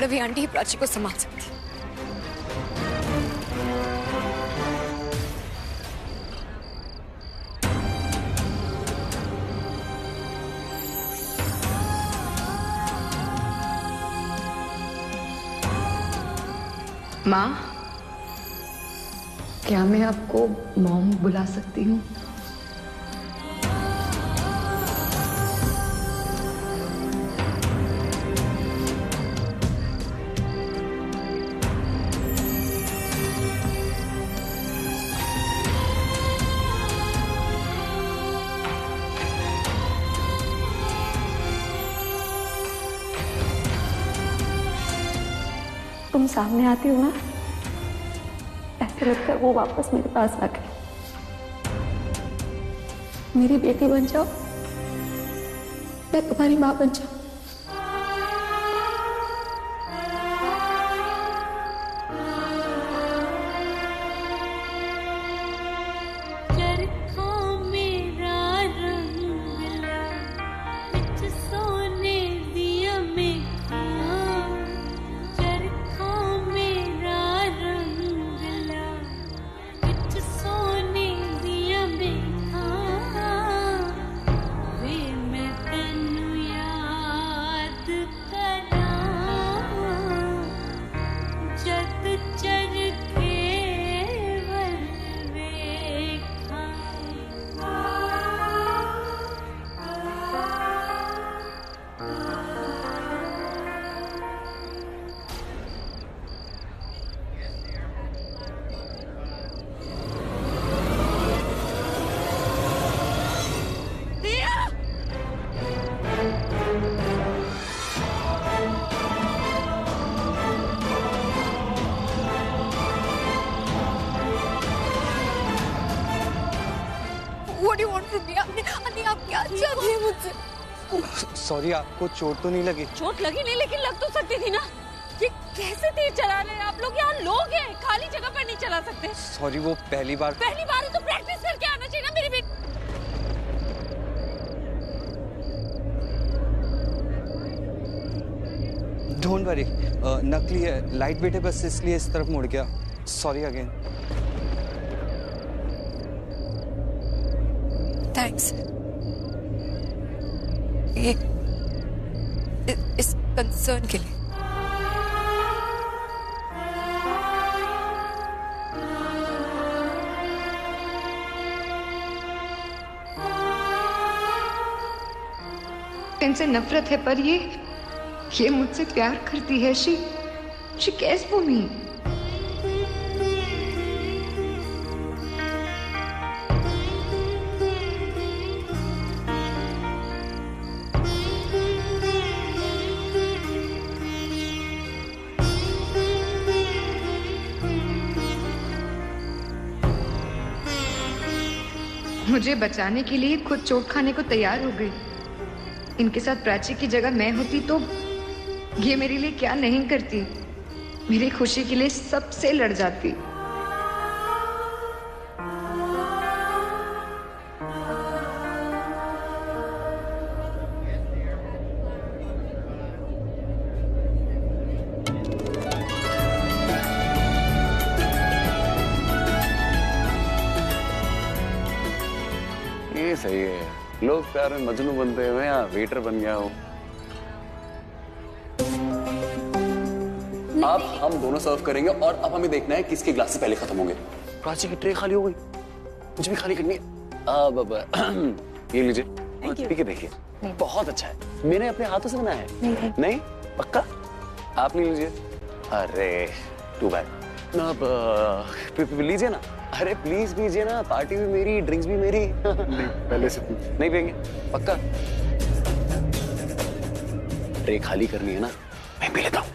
Ravi aunty ही प्राची को संभाल सकती। माँ, क्या मैं आपको मॉम बुला सकती हूँ? तुम सामने आती हो ना, ऐसे लगता है वो वापस मेरे पास आ गई। मेरी बेटी बन जाओ, मैं तुम्हारी माँ बन जाऊं। What do you want from me? अन्नी आप क्या चाहती हैं मुझसे? सॉरी, आपको चोट तो नहीं लगी? चोट लगी नहीं, लेकिन लग तो सकती थी ना। ये कैसे तेज चला रहे हैं आप लोग? यहाँ लोग हैं, खाली जगह पर नहीं चला सकते। सॉरी, वो पहली बार है तो प्रैक्टिस करके आना चाहिए ना मेरी बेटी। डोंट वरी, नकली है, लाइट वेट है, बस इसलिए इस तरफ मुड़ गया। Sorry again. थैंक्स। ये इस कंसर्न के लिए। इनसे नफरत है, पर ये मुझसे प्यार करती है। She cares for me। मुझे बचाने के लिए खुद चोट खाने को तैयार हो गई। इनके साथ प्राची की जगह मैं होती तो ये मेरे लिए क्या नहीं करती, मेरी खुशी के लिए सबसे लड़ जाती। ये सही है, लोग प्यार में मजनू बनते हैं, मैं यहाँ वेटर बन गया हूँ। अब हम दोनों सर्व करेंगे और अब हमें देखना है किसके ग्लास से पहले खत्म होंगे। प्राची की ट्रे खाली हो गई, मुझे भी खाली करनी है। अब ये लीजिए, ठीक है, देखिए बहुत अच्छा है, मैंने अपने हाथों से बनाया है। नहीं पक्का? आप ले लीजिए। अरे टू बैड। अब लीजिए ना, अरे प्लीज पीजिए ना, पार्टी भी मेरी, ड्रिंक्स भी मेरी। नहीं, पहले से नहीं पिएंगे पक्का? ट्रे खाली करनी है ना, मैं पी लेता हूँ।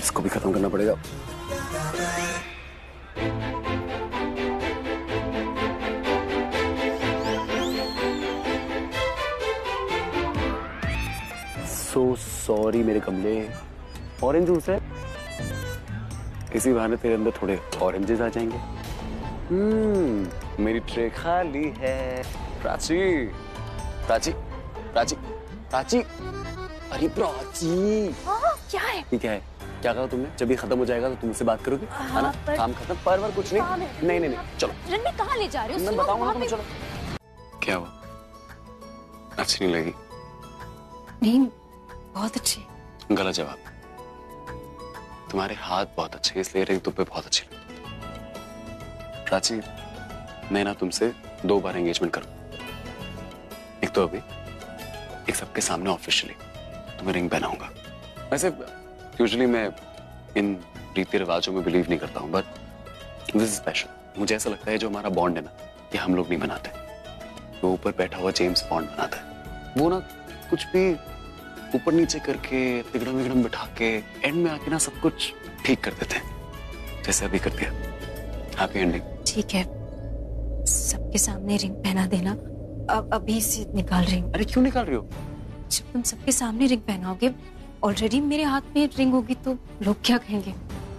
इसको भी खत्म करना पड़ेगा। सो सॉरी मेरे कमले। ऑरेंज जूस है, इसी बहाने तेरे अंदर थोड़े ऑरेंजेस आ जाएंगे। मेरी ट्रे खाली है। प्राची प्राची, प्राची, प्राची, अरे प्राची, क्या है? ठीक है, क्या कहा तुमने? जब ये खत्म हो जाएगा तो तुम मुझसे बात करोगी, है ना? काम खत्म, पर कुछ नहीं, नहीं, चलो। रणबीर कहाँ ले जा रहे हो? मैं बताऊंगा तुम्हें, चलो। क्या हुआ? अच्छी नहीं लगी? नहीं, बहुत अच्छी। गलत जवाब। तुम्हारे हाथ बहुत अच्छे हैं, इसलिए रिंग तुम पे बहुत अच्छी लगती। प्राची, मैं ना तुमसे 2 बार एंगेजमेंट करूं। एक तो अभी, एक सबके सामने ऑफिशियली तुम्हें रिंग पहनाऊंगा। वैसे यूजुअली मैं इन रीति रिवाजों में बिलीव नहीं करता हूं, बट दिस इज स्पेशल। मुझे ऐसा लगता है जो हमारा बॉन्ड है ना, ये हम लोग नहीं बनाते, वो ऊपर बैठा हुआ जेम्स बॉन्ड बनाता है। वो ना कुछ भी ऊपर नीचे करके, तिगड़म विगड़म बिठा के, एंड में आके ना सब कुछ ठीक कर देते हैं, जैसे अभी कर दिया। Happy ending. ठीक है, सबके सामने रिंग पहना देना। अब अभी से निकाल रही हूँ। अरे क्यों निकाल रही हो? जब तुम सबके सामने रिंग पहनाओगे, ऑलरेडी मेरे हाथ में रिंग होगी तो लोग क्या कहेंगे?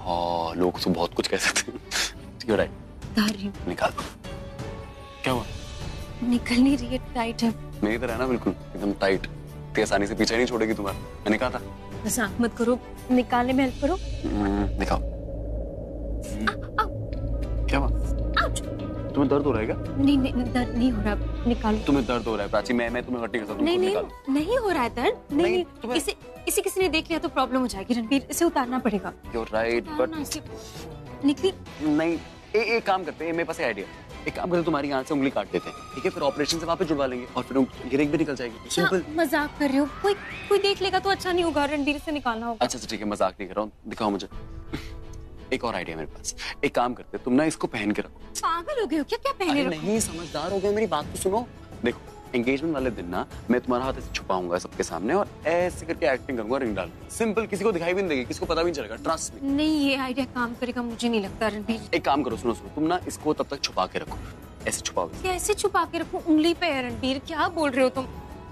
हाँ, लोग तो बहुत कुछ कह सकते हैं। राइट, निकाल रही हूँ। निकाल। क्या हुआ? निकल नहीं रही है, टाइट है। मेरी तरह है ना, बिल्कुल एकदम टाइट। इतनी आसानी से पीछे नहीं छोड़ेगी तुम्हारा, मैंने कहा था। मजाक मत करो, निकालने में हेल्प करो। दिखाओ। क्या हुआ? तुम्हें दर्द हो रहा है क्या? नहीं, दर्द नहीं हो रहा, निकालो। तुम्हें दर्द हो रहा है प्राची, मैं तुम्हें हट्टी करता हूं। नहीं हो रहा है दर्द। नहीं, इसे किसी ने देख लिया तो प्रॉब्लम हो जाएगी रणबीर, इसे उतारना पड़ेगा। You're right, but निकली नहीं। एक काम करते हैं, मेरे पास आइडिया। एक काम करते, तुम्हारी यहाँ से उंगली काट देते हैं, ठीक है? फिर ऑपरेशन से वापस जुड़वा लेंगे और फिर रिंग भी निकल जाएगी। सिंपल। मजाक कर रहे हो? कोई देख लेगा तो अच्छा नहीं होगा, रणबीर से निकालना होगा। अच्छा ठीक है, मजाक नहीं कर रहा हूँ, दिखाओ मुझे। एक और आइडिया मेरे पास। एक काम करते, तुम ना इसको पहन के रखो। पागल हो गए हो क्या? क्या पहने रखो? नहीं, समझदार हो गए, मेरी बात तो सुनो। देखो, एंगेजमेंट वाले दिन ना मैं तुम्हारा हाथ ऐसे छुपाऊंगा सबके सामने और ऐसे करके एक्टिंग करूंगा रिंग डाल। सिंपल, किसी को दिखाई भी नहीं देगी, किसी को पता भी नहीं चलेगा, ट्रस्ट मी। नहीं, ये आइडिया काम करेगा मुझे नहीं लगता रणबीर। एक काम करो, सुनो, तुम ना इसको तब तक छुपा के रखो, ऐसे छुपाओ। कैसे छुपा के रखूं? उंगली पे है रणबीर, क्या बोल रहे हो तुम?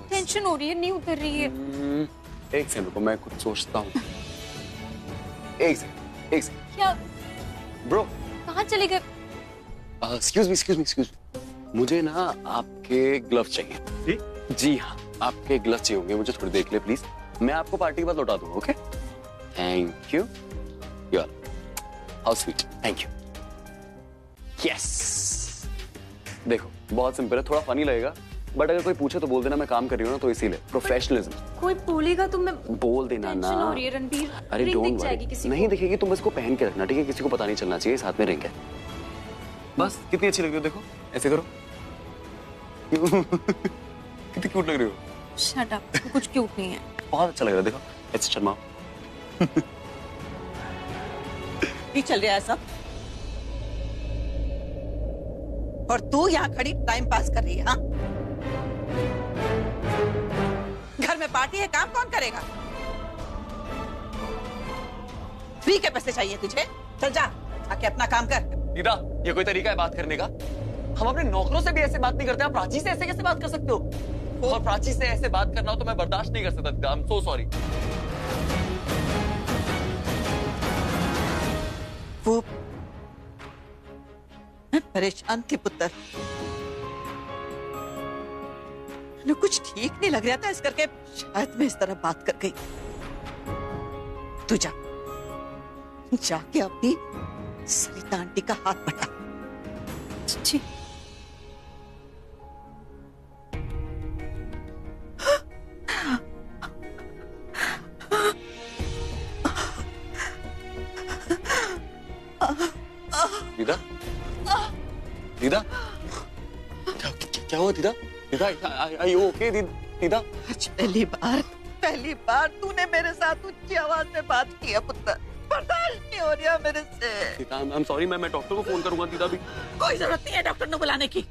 टेंशन हो रही है, नहीं उतर रही है। एक सेकंड रुको, मैं कुछ सोचता हूँ। एक सेकंड। क्या ब्रो, कहाँ चले गए? एक्सक्यूज मी, मुझे ना आपके ग्लव्स चाहिए। जी हाँ, आपके ग्लव्स चाहिए होंगे, मुझे थोड़ी देख ले प्लीज। मैं आपको पार्टी के बाद लौटा दूंगा, ओके? Thank you. यार, how sweet, thank you. Yes. देखो, बहुत सिंपल है, थोड़ा फनी लगेगा, बट अगर कोई पूछे तो बोल देना मैं काम कर रही हूँ ना, तो इसीलिए प्रोफेशनलिज्म। कोई बोलेगा तो मैं बोल देना ना। टेंशन हो रही है रणबीर। अरे रिंग डोंट दिख जाएगी वरी, किसी नहीं को। दिखेगी, तुम इसको पहन के रखना, ठीक है? किसी को पता नहीं चलना चाहिए साथ में रिंग है। बस, कितनी अच्छी लग रही हो, देखो ऐसे करो। कितनी क्यूट लग रही हो। शट अप, कुछ क्यूट नहीं है। बहुत अच्छा लग रहा है, देखो ऐसे शर्माओ। ये चल रहा है सब, और तू यहाँ खड़ी टाइम पास कर रही है? हाँ, घर में पार्टी है, काम कौन करेगा? फ्री के पैसे चाहिए तुझे? चल जा, आके अपना काम कर। दीदा, ये कोई तरीका है बात करने का? हम अपने नौकरों से भी ऐसे बात नहीं करते, आप प्राची से ऐसे कैसे बात कर सकते हो? और प्राची से ऐसे बात करना हो तो मैं बर्दाश्त नहीं कर सकता दीदा, आई एम सो सॉरी। वो मैं परेशान थी पुत्र, न कुछ ठीक नहीं लग रहा था, इस करके शायद मैं इस तरह बात कर गई। तू जा, जाके अपनी सरिता आंटी का हाथ बढ़ा। जी। दीदा, दीदा, क्या हुआ दीदा? दीदा, are you okay, दीदा? आज पहली बार तूने मेरे साथ ऊंची आवाज में बात की है पुत्र, बर्दाश्त नहीं हो रहा मेरे से। दीदा, I'm sorry, मैं डॉक्टर को फोन करूंगा दीदा भी। कोई जरूरत नहीं है डॉक्टर ने बुलाने की,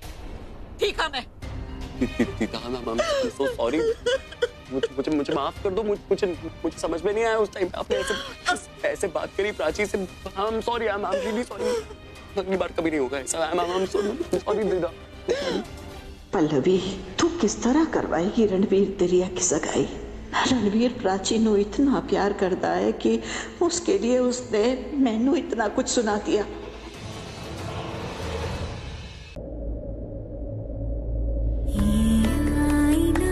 ठीक है मैं। दीदा, I'm so sorry, मुझे माफ कर दो, मुझे समझ में नहीं आया उस टाइम आपने ऐसे बात करी प्राची से। I'm sorry, I'm really sorry, अगली बार कभी नहीं होगा ऐसा। I'm sorry दीदा। पल्लवी, तू किस तरह करवाएगी रणबीर दरिया की सगाई? रणबीर प्राची नू इतना प्यार करता है कि उसके लिए उसने मैनू इतना कुछ सुना दिया। आईना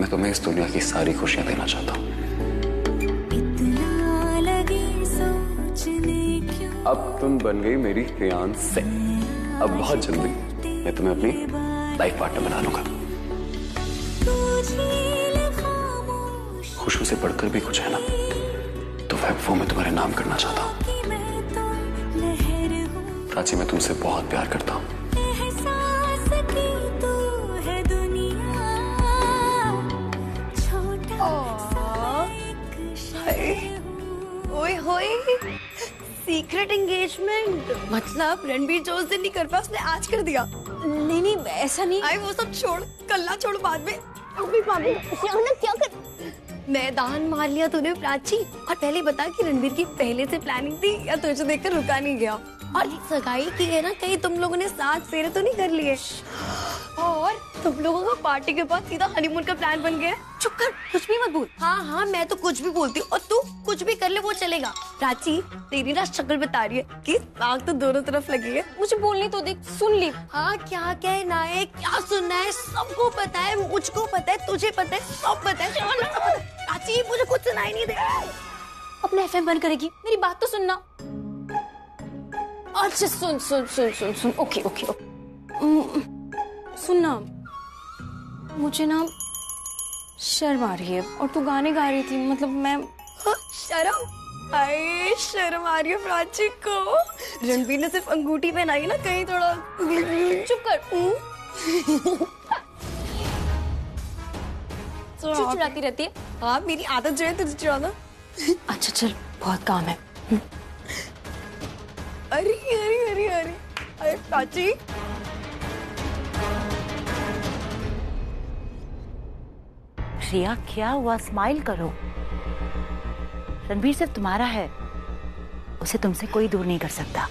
मैं तुम्हें इस दुनिया की सारी खुशियां देना चाहता हूँ। अब तुम बन गई मेरी फियांसे। अब बहुत जल्दी मैं तुम्हें अपनी लाइफ पार्टनर बना लूंगा। खुशियों से बढ़कर भी कुछ है ना, तो वो मैं तुम्हारे नाम करना चाहता हूँ। प्राची, मैं तुमसे बहुत प्यार करता हूँ। ओए होए, सीक्रेट एंगेजमेंट मतलब रणबीर जो उस दिन नहीं कर पाया उसने आज कर दिया। नहीं नहीं ऐसा नहीं। आई वो सब छोड़, कल्ला छोड़ बाद में। क्या कर मैदान मार लिया तूने प्राची। और पहले बता कि रणबीर की पहले से प्लानिंग थी या तुझे देखकर रुका नहीं गया? और सगाई की है ना, कहीं तुम लोगों ने 7 फेरे तो नहीं कर लिए? और तुम लोगों का पार्टी के बाद सीधा हनीमून का प्लान बन गया। चुप कर, कुछ भी मत बोल। हाँ मैं तो कुछ भी बोलती हूँ और तू कुछ भी कर ले वो चलेगा। प्राची तेरी ना शक्ल बता रही है कि आग तो दोनों तरफ लगी है। मुझे बोलने तो देख, सुन ली। हाँ क्या कहना है, क्या सुनना है, सबको पता है, मुझको पता है, तुझे पता है, सब पता है। प्राची मुझे कुछ सुनाई नहीं दे। अपना एफएम बंद करेगी, मेरी बात तो सुनना। अच्छा सुन सुन सुन सुन सुन। ओके ओके सुनना, मुझे ना शर्म आ रही है और तू गाने गा रही थी, मतलब मैं। शर्म? आए शर्म आ रही है प्राची को। रणबीर ने सिर्फ अंगूठी पहनाई ना, कहीं थोड़ा। चुप कर। चिढ़ाती रहती है। हाँ मेरी आदत जो है तुझे चिढ़ाना। अच्छा चल, बहुत काम है। अरे अरे अरे अरे अरे प्राची, रिया क्या हुआ? स्माइल करो। रणबीर सिर्फ तुम्हारा है, उसे तुमसे कोई दूर नहीं कर सकता।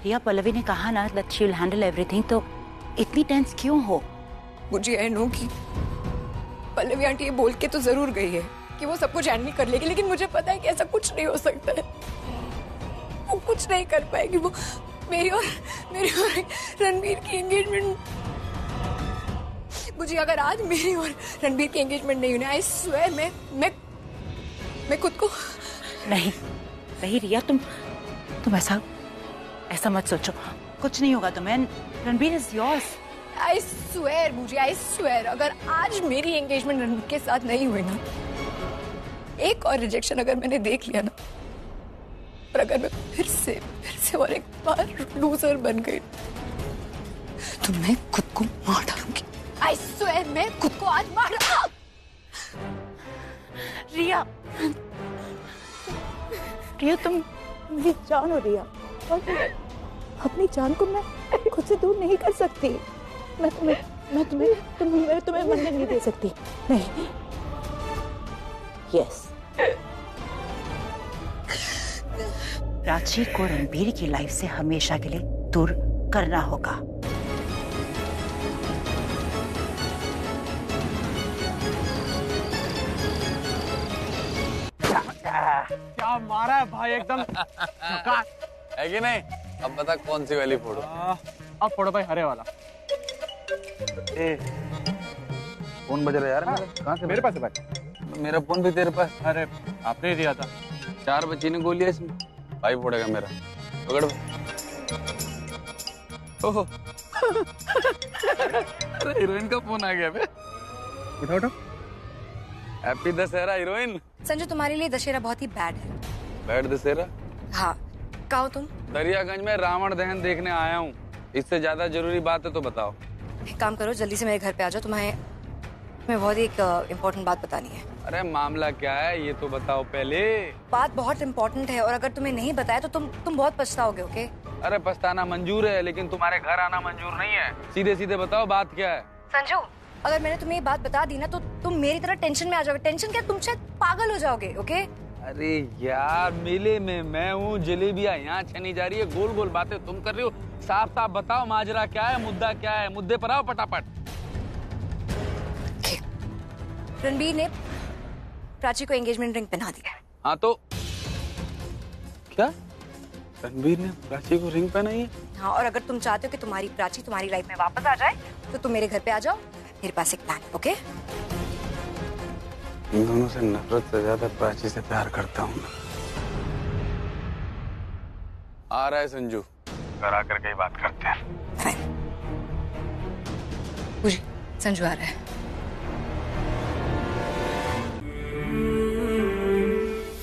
रिया, पल्लवी ने कहा ना that she'll handle everything, तो इतनी टेंस क्यों हो? मुझे आई नो कि पल्लवी आंटी ये बोल के तो जरूर गई है कि वो सब कुछ हैंडल कर लेगी, लेकिन मुझे पता है कि ऐसा कुछ नहीं हो सकता है। वो कुछ नहीं कर पाएगी। वो मेरी और रणबीर की एंगेजमेंट, मुझे अगर आज मेरी और रणबीर की एंगेजमेंट नहीं होने, आई स्वेयर मैं खुद को। नहीं नहीं रिया, तुम ऐसा मत सोचो, कुछ नहीं होगा तुम्हें। Ranbir is yours. I swear अगर आज मेरी एंगेजमेंट रणबीर के साथ नहीं हुई ना, एक और रिजेक्शन अगर मैंने देख लिया ना, और अगर मैं फिर से और एक बार लूजर बन गई, तो मैं खुद को मार डालूंगी। आई स्वेयर मैं खुद को आज मार रिया तुम मेरी जान हो रिया, और अपनी जान को मैं खुद से दूर नहीं कर सकती। मैं तुम्हें मरने नहीं दे सकती। नहीं। यस, प्राची को रणबीर की लाइफ से हमेशा के लिए दूर करना होगा। क्या मारा है भाई, एकदम है कि नहीं? अब बता कौन सी वाली फोड़ो? अब फोड़ो भाई हरे वाला। फोन बज रहा है यार मेरा। कहाँ से? मेरे पास है भाई। मेरा फोन भी तेरे पास? अरे आपने ही दिया था। 4 बच्ची ने गोलियां इसमें। भाई फोड़ेगा मेरा, पकड़। ओहो अरे हीरोइन का फोन आ गया बे। उठा। Happy Dussehra heroine. संजू तुम्हारे लिए दशहरा बहुत ही बैड है। बैड दशहरा? हाँ कहो तुम। दरियागंज में रावण दहन देखने आया हूँ, इससे ज्यादा जरूरी बात है तो बताओ। एक काम करो, जल्दी से मेरे घर पे आ जाओ, तुम्हें बहुत ही एक इम्पोर्टेंट बात बतानी है। अरे मामला क्या है ये तो बताओ पहले। बात बहुत इम्पोर्टेंट है और अगर तुम्हें नहीं बताया तो तुम बहुत पछताओगे। ओके? अरे पछताना मंजूर है, लेकिन तुम्हारे घर आना मंजूर नहीं है। सीधे सीधे बताओ बात क्या है। संजू अगर मैंने तुम्हें ये बात बता दी ना तो तुम मेरी तरह टेंशन में आ जाओगे। टेंशन क्या, तुम शायद पागल हो जाओगे। ओके? अरे यार मेले में मैं हूँ, जलेबियाँ यहाँ छनी जा रही है, गोल गोल बातें तुम कर रही हो। साफ साफ बताओ माजरा क्या है, मुद्दा क्या है, मुद्दे पर आओ फटाफट। रणबीर ने प्राची को एंगेजमेंट रिंग पहना दिया। हाँ तो क्या रणबीर ने प्राची को रिंग पहनाई है? हाँ, और अगर तुम चाहते हो कि तुम्हारी प्राची तुम्हारी लाइफ में वापस आ जाए तो तुम मेरे घर पे आ जाओ। मेरे पास एक प्लान, ओके? इन दोनों से नफरत से ज्यादा प्राची से प्यार करता हूँ। आ रहा है संजू, घर आकर के ही बात करते हैं। संजू आ रहा है।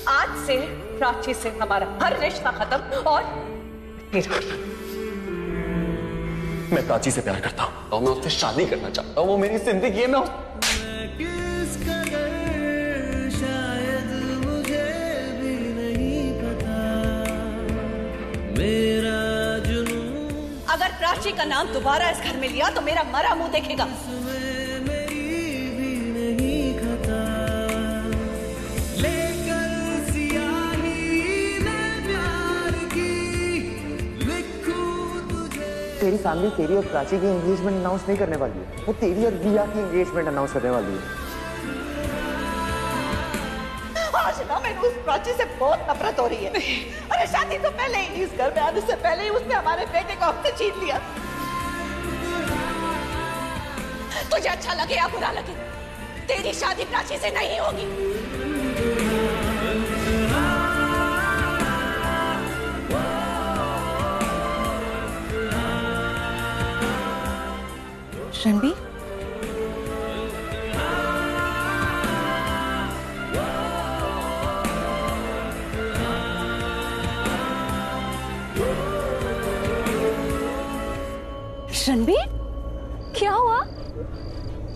आज से प्राची से हमारा हर रिश्ता खत्म और मैं प्राची से प्यार करता हूँ और मैं उससे शादी करना चाहता हूँ। वो मेरी जिंदगी है। मैं अगर प्राची का नाम दोबारा इस घर में लिया तो मेरा मरा मुंह देखेगा। तेरी फैमिली तेरी और प्राची की एंगेजमेंट अनाउंस नहीं करने वाली है, वो तेरी और रिया की एंगेजमेंट अनाउंस करने वाली है। आज ना मैंने उस प्राची से बहुत नफरत हो रही है। अरे शादी तो पहले ही, इस घर में आने से पहले ही उसने हमारे बेटे को हमसे छीन लिया। तुझे अच्छा लगे या बुरा लगे, तेरी शादी प्राची से नहीं होगी। रणबीर, रणबीर क्या हुआ?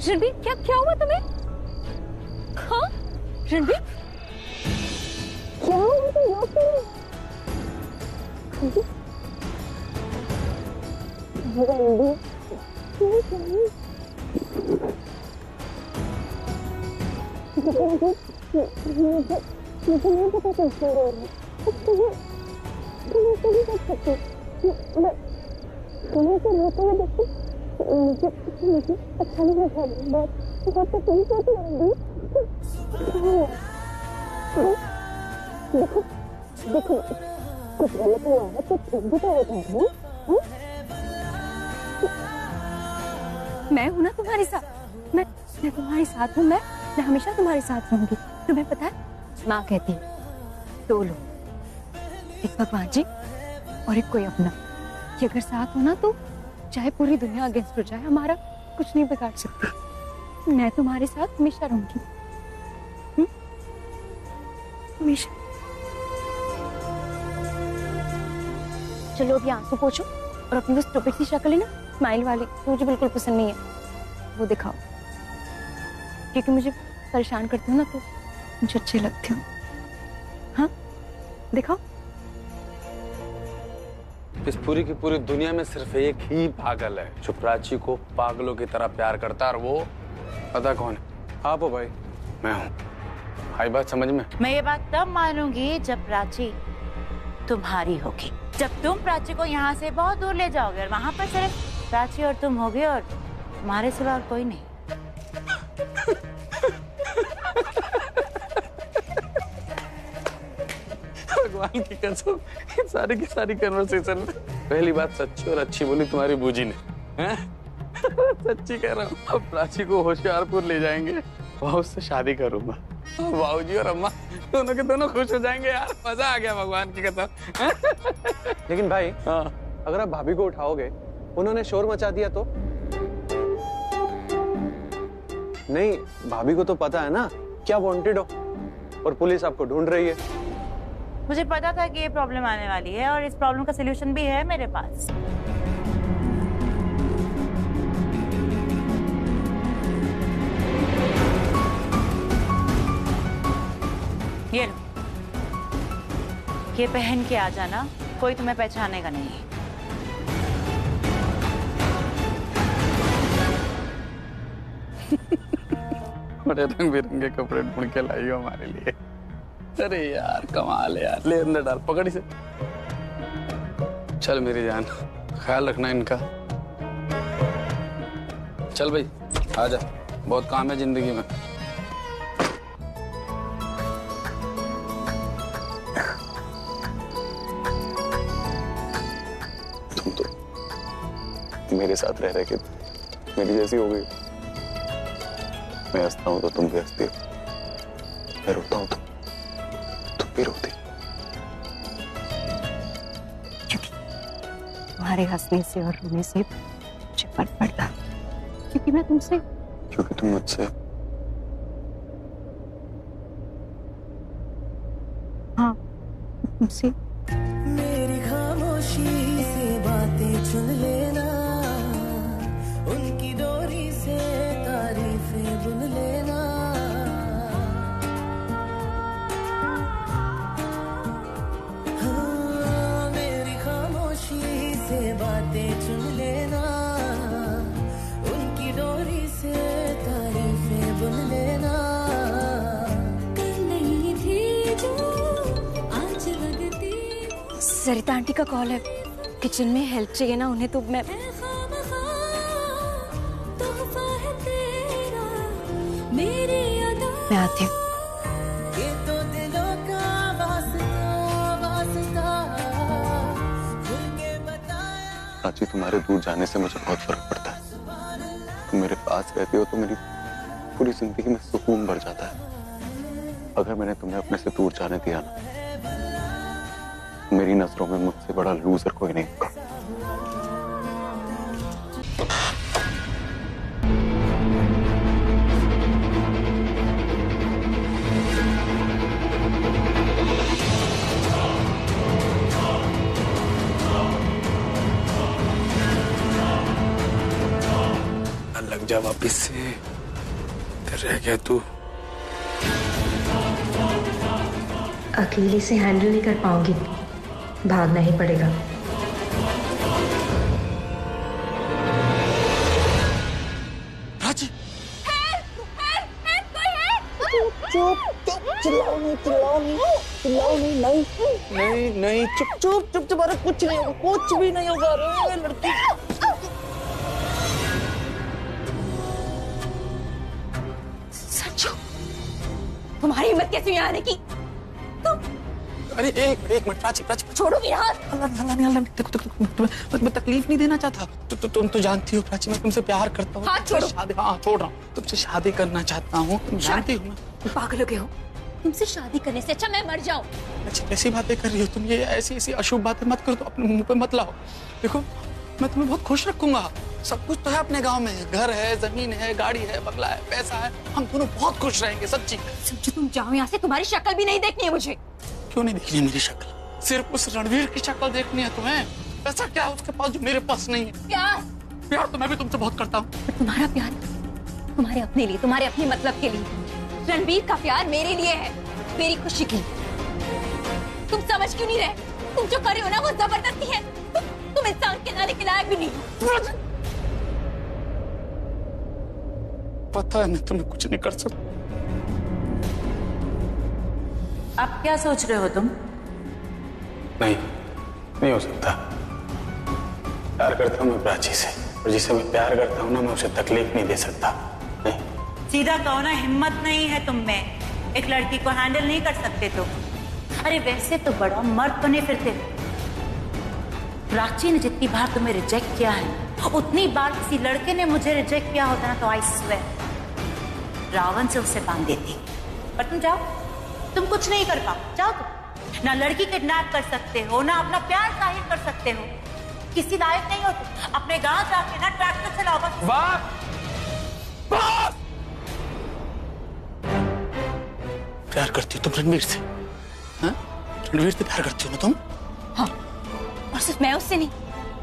रणबीर क्या हुआ तुम्हें? हाँ रणबीर क्या हुआ तुम्हें? देखो कुछ गलत हुआ है तो ठीक भी तो होता है। मैं हूं ना तुम्हारे साथ, मैं तुम्हारे साथ हूँ। मैं हमेशा तुम्हारे साथ रहूंगी। तुम्हें पता है माँ कहती है दो लोग, एक भगवान जी और एक कोई अपना, कि अगर साथ हो ना तो चाहे पूरी दुनिया अगेंस्ट हो जाए हमारा कुछ नहीं बिगाड़ सकती। मैं तुम्हारे साथ हमेशा रहूंगी, हमेशा। चलो अभी आंसू पोंछो और अपनी वो स्टूपिड सी शक्ल है ना, स्माइल वाली, मुझे बिल्कुल पसंद नहीं है, वो दिखाओ। क्योंकि मुझे परेशान करते हो ना तो मुझे अच्छे लगते हो। हाँ दिखाओ। इस पूरी की पूरी दुनिया में सिर्फ एक ही पागल है जो प्राची को पागलों की तरह प्यार करता है, और वो पता कौन है? आप हो भाई, मैं हूँ। आई बात समझ में? मैं ये बात तब मानूंगी जब प्राची तुम्हारी होगी, जब तुम प्राची को यहाँ से बहुत दूर ले जाओगे और वहाँ पर सिर्फ प्राची और तुम होगे और तुम्हारे सिवा और कोई नहीं। भगवान की कसम, सारी की सारी कन्वर्सेशन में पहली बात सच्ची और अच्छी बोली तुम्हारी बूजी ने, हैं? सच्ची कह रहा हूँ। अब प्राची को होशियारपुर ले जाएंगे, वहाँ उससे शादी करूंगा। बाबूजी और अम्मा दोनों के दोनों खुश हो जाएंगे। यार मजा आ गया भगवान की कसम। लेकिन भाई, हाँ, अगर आप भाभी को उठाओगे, उन्होंने शोर मचा दिया तो? नहीं, भाभी को तो पता है ना क्या वांटेड हो, और पुलिस आपको ढूंढ रही है। मुझे पता था कि ये प्रॉब्लम आने वाली है और इस प्रॉब्लम का सलूशन भी है मेरे पास। ये लो, ये पहन के आ जाना, कोई तुम्हें पहचानेगा नहीं। बड़े रंग बिरंगे कपड़े ढूंढ के लाई हो हमारे लिए। अरे यार कमाल है यार। ले अंदर डाल, पकड़ इसे। चल मेरी जान, ख्याल रखना इनका। चल भाई आजा, बहुत काम है जिंदगी में। मेरे साथ रह रहे के मेरी जैसी हो गई। मैं हंसता हूँ तो तुम भी हंसती हो, मैं रोता हूँ तो तुम भी रोती। तुम्हारे हंसने से और रोने से मुझे फर्क पड़ता, क्योंकि मैं तुमसे, क्योंकि तुम मुझसे। हाँ, तुमसे। मेरी खामोशी से बातें चुन लेना, उनकी डोरी से तारीफें बुन लेना। हाँ, मेरी खामोशी से बातें चुन लेना, उनकी डोरी से तारीफें बुन लेना। सरिता आंटी का कॉल है, किचन में हेल्प चाहिए ना उन्हें, तो मैं आती हूँ। प्राची, तुम्हारे दूर जाने से मुझे बहुत फर्क पड़ता है। तुम मेरे पास रहती हो तो मेरी पूरी जिंदगी में सुकून बढ़ जाता है। अगर मैंने तुम्हें अपने से दूर जाने दिया ना, मेरी नजरों में मुझसे बड़ा लूजर कोई नहीं होगा। लग जा वापिस से, रह गया तू। अकेले से हैंडल नहीं कर पाऊंगी, भागना ही पड़ेगा। प्राची, चुप चुप, चिल्लाओ नहीं, चिल्लाओ नहीं, चिल्लाओ नहीं, नहीं नहीं नहीं, चुप चुप चुप चुप, अरे कुछ नहीं होगा, कुछ भी नहीं होगा। अरे लड़की, संजू, तुम्हारी हिम्मत कैसे यहाँ आने की? अरे एक मिनट प्राची, प्राची छोड़ोगे हाथ? अल्लाह, देखो मैं तकलीफ नहीं देना चाहता। तुम तो जानती हो प्राची, मैं तुमसे प्यार करता हूँ। हाथ छोड़ो। हाँ, छोड़ रहा हूँ। तुमसे शादी करना चाहता हूँ, तुम जानती हो ना। पागल हो गए हो? तुमसे शादी करने से अच्छा मैं मर जाऊं। अच्छी कैसी बातें कर रही हो तुम? ये ऐसी अशुभ बातें मत करो, तो अपने मुंह पे मत लाओ। देखो, मैं तुम्हें बहुत खुश रखूंगा। सब कुछ तो है अपने गांव में, घर है, जमीन है, गाड़ी है, बंगला है, पैसा है। हम दोनों बहुत खुश रहेंगे, सच्ची। समझो, तुम जाओ यहाँ से, तुम्हारी शक्ल भी नहीं देखनी है मुझे। क्यों नहीं देखनी है मेरी शक्ल? सिर्फ उस रणवीर की शक्ल देखनी है तुम्हें? ऐसा क्या है उसके पास जो मेरे पास नहीं है? प्यार तो मैं भी तुमसे बहुत करता हूँ। तुम्हारा प्यार तुम्हारे अपने लिए, तुम्हारे अपने मतलब के लिए। रणवीर का प्यार मेरे लिए है, मेरी खुशी के लिए। तुम समझ क्यों नहीं रहे? तुम जो कर रहे हो ना, वो जबरदस्ती है। तुम इंसान के नारे के लायक भी नहीं हो। पता है मैं तुम्हें कुछ नहीं कर सकता। अब क्या सोच रहे हो तुम? नहीं हो सकता। प्यार करता हूँ मैं प्राची से, और जिसे मैं प्यार करता हूँ ना, मैं उसे तकलीफ नहीं दे सकता। नहीं। सीधा कहो ना, हिम्मत नहीं है तुम में। एक लड़की को हैंडल नहीं कर सकते तुम। अरे वैसे तो बड़ा मर्द बने फिरते हो। प्राची ने जितनी बार तुम्हें रिजेक्ट किया है, उतनी बार किसी लड़के ने मुझे रिजेक्ट किया होता ना, तो आई स्वेयर रावण से उसे बांध देती। पर तुम जाओ, तुम कुछ नहीं कर पाओ। जाओ तुम। ना लड़की किडनैप कर सकते हो, ना अपना प्यार जाहिर कर सकते हो। किसी लायक नहीं हो तुम। अपने गांव जाके ना ट्रैक्टर चलाओ बस। प्यार करती हो तुम रणवीर से? हाँ? रणवीर से प्यार करती हो ना तुम? हाँ, और सिर्फ मैं उससे नहीं,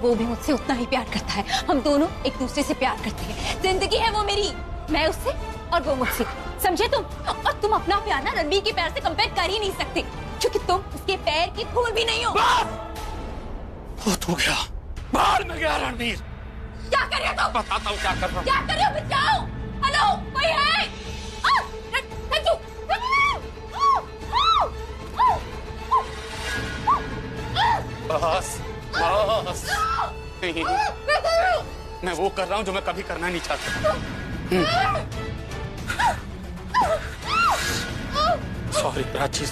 वो भी मुझसे उतना ही प्यार करता है। हम दोनों एक दूसरे से प्यार करते हैं। जिंदगी है वो मेरी, मैं उससे और वो मुझसे। समझे तुम? और तुम अपना प्यार ना रणवीर के प्यार से कंपेयर कर ही नहीं सकते, क्योंकि तुम उसके पैर की धूल भी नहीं हो। बहुत हो गया, बाहर में गया रणवीर। क्या कर रहे हो तुम? बताता हूँ क्या कर रहा हूँ। क्या कर रहे हो? बचाओ! हेलो, कोई है? संजू! बस नहीं, मैं वो कर रहा हूँ जो मैं कभी करना नहीं चाहता। सॉरी प्राची,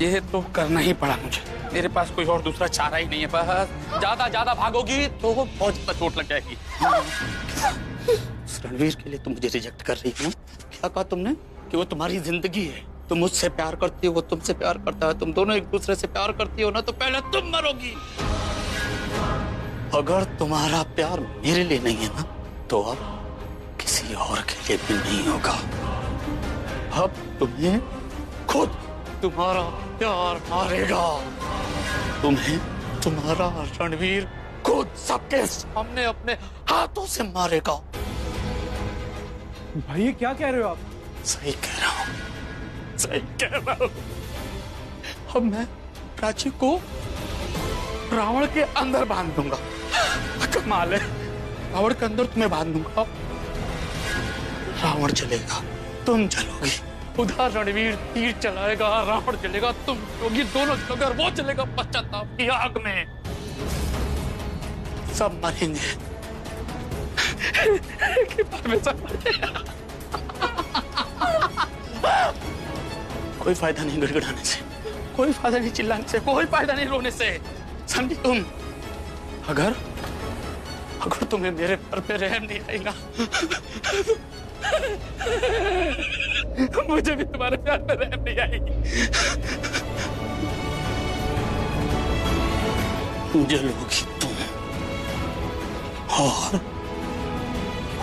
ये तो करना ही पड़ा मुझे। मेरे पास कोई और दूसरा चारा ही नहीं है। बस ज्यादा भागोगी तो बहुत ज्यादा चोट लग जाएगी। रणवीर के लिए तुम मुझे रिजेक्ट कर रही हो ना? क्या कहा तुमने कि वो तुम्हारी जिंदगी है, तुम मुझसे प्यार करती हो, वो तुमसे प्यार करता है, तुम दोनों एक दूसरे से प्यार करती हो ना, तो पहले तुम मरोगी। अगर तुम्हारा प्यार मेरे लिए नहीं है ना, तो अब किसी और के लिए भी नहीं होगा। अब तुम्हें खुद तुम्हारा प्यार मारेगा, तुम्हें तुम्हारा रणवीर खुद सबके सामने अपने हाथों से मारेगा। भाई ये क्या कह रहे हो आप? सही कह रहा हूं, सही कह रहा हूं। अब मैं प्राची को रावण के अंदर बांध दूंगा। कमाल है, रावण के अंदर तुम्हें बांध दूंगा। रावण चलेगा, तुम चलोगी। उधर रणवीर तीर चलाएगा, रावण चलेगा, तुम चलोगी, दोनों चलोगे, और वो चलेगा पश्चाताप की आग में। सब मरेंगे। कोई फायदा नहीं गड़गड़ाने से, कोई फायदा नहीं चिल्लाने से, कोई फायदा नहीं रोने से। समझी तुम? अगर तुम्हें मेरे पर पे रहम नहीं आई ना, मुझे भी तुम्हारे प्यार पे रहम नहीं आएगी। जलोगी तुम और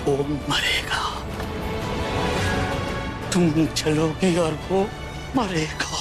वो मरेगा। तुम चलोगी और वो मरेगा।